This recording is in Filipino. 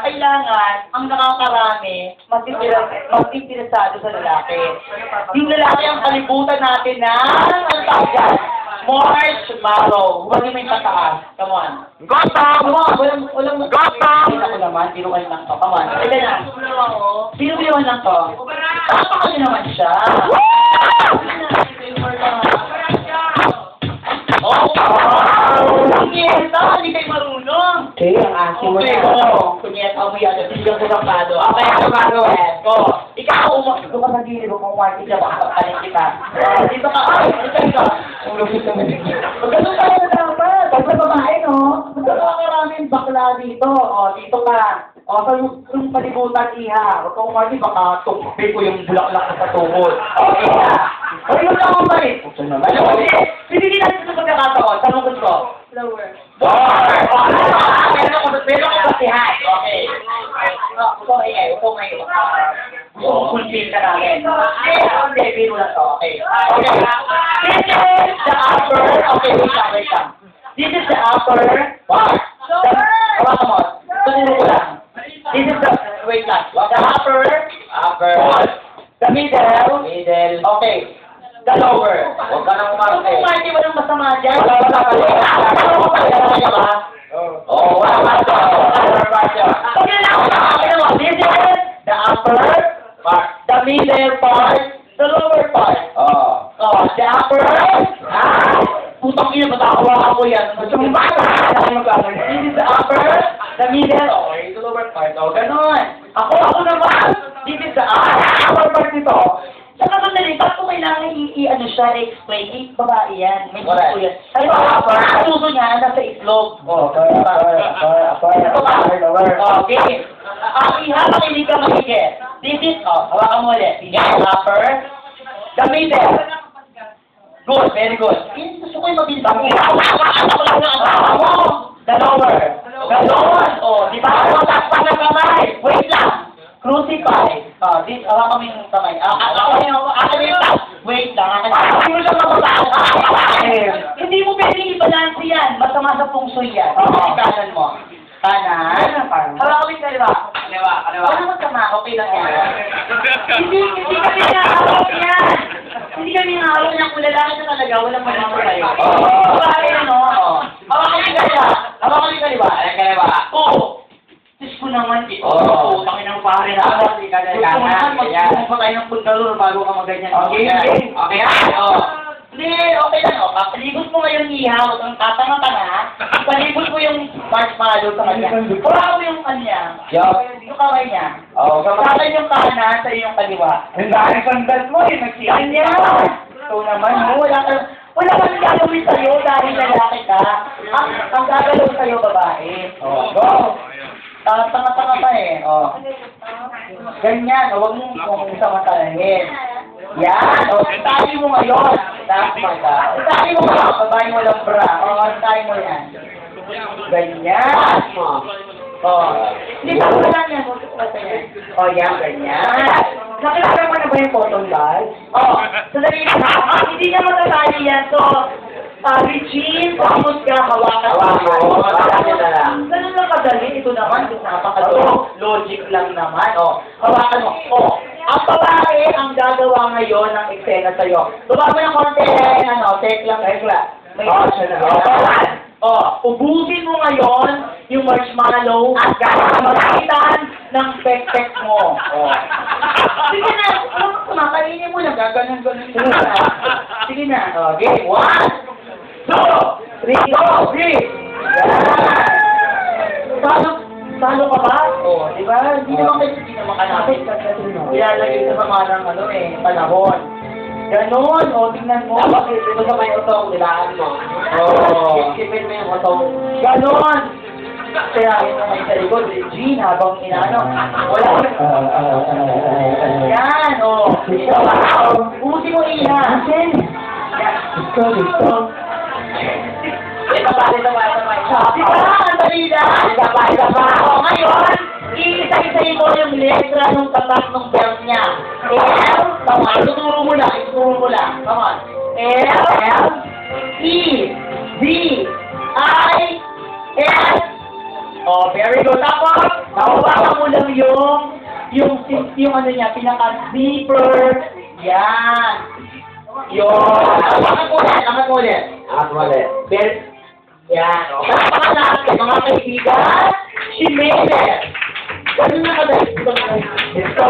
kailangan, ang nakakarami, mas interesado sa lalaki. Yung lalaki ang kalibutan natin ng, ang tawag dyan, marshmallow. Huwag mo yung pataas. Come on. Gotham! Walang Gotham! Kita ko naman, biruan lang to. Come on. Sige na. Biruan lang to. Tama kasi naman siya. Kunyeta, hindi kayo marunong. Okay, ang asin mo Okay, na. kunyeta, umiyado. Bigyan ko ng pado. Okay, ang pado, Ko. Ikaw, dito ka sa gilid mo kung warty siya, baka kapalit kita. Dito ka, dito ka. Ganun tayo na dapat. Pag sa babae, no? Magkakaraming bakla dito. O, dito ka. O, sa yung palibutan, iha. Huwag kang warty, baka tukpi ko yung bulaklak sa tuhod. Okay na. O, yun lang ang balik. Hindi natin sa pagkakataon. Tanong ko. Lower. Meron ko basihan. Okay. Ito ngayon. Fulfill ka namin. Hindi, biro lang to. Okay. This is the upper. Okay, wait lang. This is the upper part. Hawakan mo. Tunuro ko lang. This is the, wait lang. The upper. The middle. Okay. The lower. Huwag ka nang umarte. Kung kumarte, walang masama dyan. Wala ka pala. Oo, wala ka pala. Okay lang. This is the upper part, the middle part, the lower part. The upper, putang ina, matawa ako yan. This is the upper, the middle, the lower part. Ganon. Ako naman. This is the upper part nito. Sa kasunod, ba't ko kailangan i-ano siya, i-explain? Babae yan. May gusto yan. Ay, ang puso niya, nasa islog. Okay. Habang hindi ka makikit. This is, hawakan mo ulit. This is upper. The middle. Good, very good. Gusto ko yung mabilis ako. The lower. Di ba? Takpan ng kamay. Wait lang. Crucify. This, hawakan mo yung kamay. Ako yung top. Wait lang. Hindi mo siya mababasa. Hindi mo pwedeng i-balance yan. Masama sa pungsoy yan. Kanan mo. Kanan. Hawakan mo yung kaliwa. Wala masama. Okay lang yan. Hindi kami nakahawak yan. Hindi kami nakahawak yan. Kung lalaki na talaga, walang manamo tayo. Babae, ano? Hawakan mo yung kaliwa. Hawakan mo yung kaliwa. Oo. Diyos ko naman, tangin ng pare na ako. Gusto mo naman, mag-umong pa tayo ng pundalor bago ka mag-ganyan. Okay. Hindi, okay lang. Palibot mo ngayon iha, huwag kang tatanga-tanga. Palibot mo yung marshmallow sa kanya. Pura mo yung kanya. Yung kamay niya. Sa akin yung kanan, sa yung kaliwa. Ang dahil sandal mo eh, nagsiyan Kanya! Ito naman, wala kang gagawin sa'yo dahil lalaki ka. Ang gagawin sa'yo, babae. Go! Tanga-tanga pa eh. Ganyan. Huwag mong samantalahin. Yan. Tali mo ngayon. Tali mo ngayon. Babae mo lang bra. Tali mo yan. Ganyan. Hindi pa wala yan. Yan. Ganyan. Nakilala mo na ba yung cotton bag? Sandali na. Hindi niya matatali yan. So, Regine, tapos ka, hawakan mo. Ganun lang kadali. Ito naman, logic lang naman. Hawakan mo. Ang babae ang gagawa ngayon ng eksena sa'yo. Baba mo ng konti, take lang. May siya na. Ubusin mo ngayon yung marshmallow at gagamitan ng pek-pek mo. Sige na, kumakainin mo lang, gaganon mo na. Sige na. Okay, 1, 2, 3, go! 3! Salo ka ba? Di ba? Hindi naman kanapit. Ilalagay sa mga ng panahon. Ganon, tingnan mo. Ito sa may otong, nilaan mo. Skipin mo yung otong. Ganon! Kaya yun naman sa likod, Regine, habang inaano. Wala. Yan, Ubusin mo iha. Sabay. Ang dali na. Ngayon, iisa-isay mo yung letra ng tatak ng belt niya. Ituturo mo lang. Come on. L, E, D, I, S, Oh, very good. Tapos, nakuha mo lang yung ano niya, pinaka-zipper. Yan. Yun. Angat mo ulit, angat mo ulit. Angat mo ulit. Yan. Tapos natin, mga kaibigan, si Mene. Ganun na ka dahil. Ito,